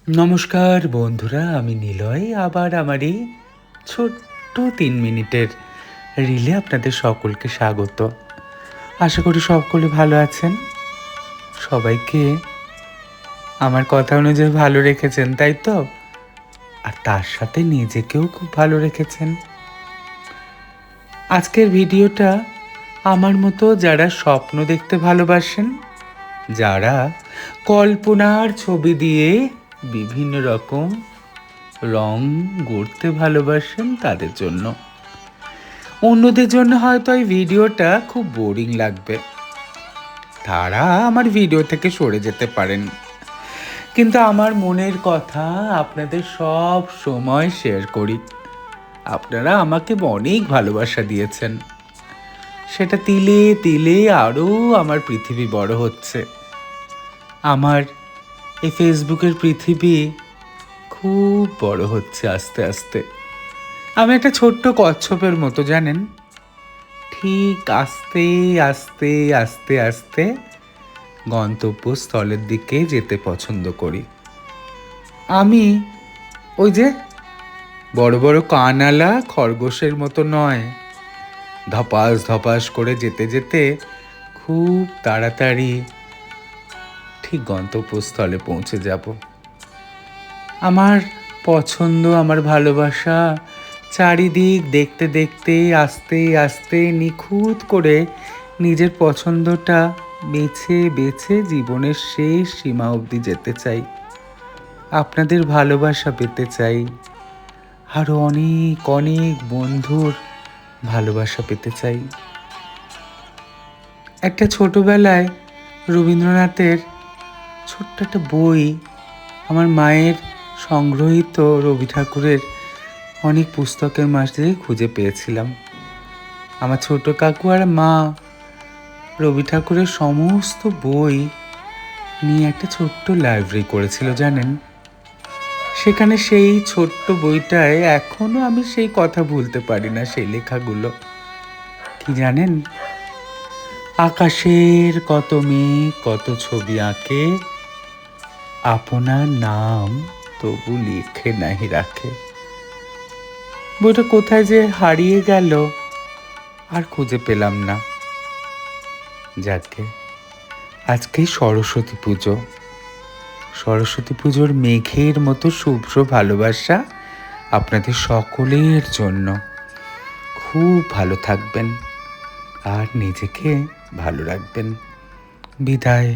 নমস্কার বন্ধুরা, আমি নিলয় আবার আমার এই ছোট্ট 3 মিনিটের রিলে আপনাদের সকলকে স্বাগত। আশা করি সকলে ভালো আছেন। সবাইকে আমার কথা অনুযায়ী ভালো রেখেছেন, তাই তো? আর তার সাথে নিজেকেও খুব ভালো রেখেছেন। আজকের ভিডিওটা আমার মতো যারা স্বপ্ন দেখতে ভালোবাসেন, যারা কল্পনার ছবি দিয়ে বিভিন্ন রকম রং গড়তে ভালোবাসেন তাদের জন্য। অন্যদের জন্য হয়তো এই ভিডিওটা খুব বোরিং লাগবে, তারা আমার ভিডিও থেকে সরে যেতে পারেন। কিন্তু আমার মনের কথা আপনাদের সব সময় শেয়ার করি। আপনারা আমাকে অনেক ভালোবাসা দিয়েছেন, সেটা তিলে তিলে আরও আমার পৃথিবী বড় হচ্ছে। আমার এই ফেসবুকের পৃথিবী খুব বড় হচ্ছে আস্তে আস্তে। আমি একটা ছোট্ট কচ্ছপের মতো, জানেন, ঠিক আস্তে আস্তে আস্তে আস্তে গন্তব্যস্থলের দিকে যেতে পছন্দ করি। আমি ওই যে বড় বড় কানওয়ালা খরগোশের মতো নয়, ধপাস ধপাস করে যেতে যেতে খুব তাড়াতাড়ি ঠিক গন্তব্যস্থলে পৌঁছে যাব। আমার পছন্দ, আমার ভালোবাসা চারিদিক দেখতে দেখতে আস্তে আস্তে নিখুঁত করে নিজের পছন্দটা বেছে বেছে জীবনের শেষ সীমা অবধি যেতে চাই। আপনাদের ভালোবাসা পেতে চাই, আরও অনেক অনেক বন্ধুর ভালোবাসা পেতে চাই। একটা ছোটবেলায় রবীন্দ্রনাথের ছোট্ট একটা বই, আমার মায়ের সংগ্রহীত রবি ঠাকুরের অনেক পুস্তকের মাঝে খুঁজে পেয়েছিলাম। আমার ছোট কাকু আর মা রবি ঠাকুরের সমস্ত বই নিয়ে একটা ছোট্ট লাইব্রেরি করেছিল, জানেন। সেখানে সেই ছোট্ট বইটায় এখনো আমি সেই কথা ভুলতে পারি না, সেই লেখাগুলো কি জানেন? আকাশের কত মেঘ কত ছবি আঁকে, আপনার নাম তবু লিখে নাহি রাখে। বইটা কোথায় যে হারিয়ে গেল আর খুঁজে পেলাম না। যাকে আজকে সরস্বতী পুজো, সরস্বতী পুজোর মেঘের মতো শুভ্র ভালোবাসা আপনাদের সকলের জন্য। খুব ভালো থাকবেন আর নিজেকে ভালো রাখবেন। বিদায়।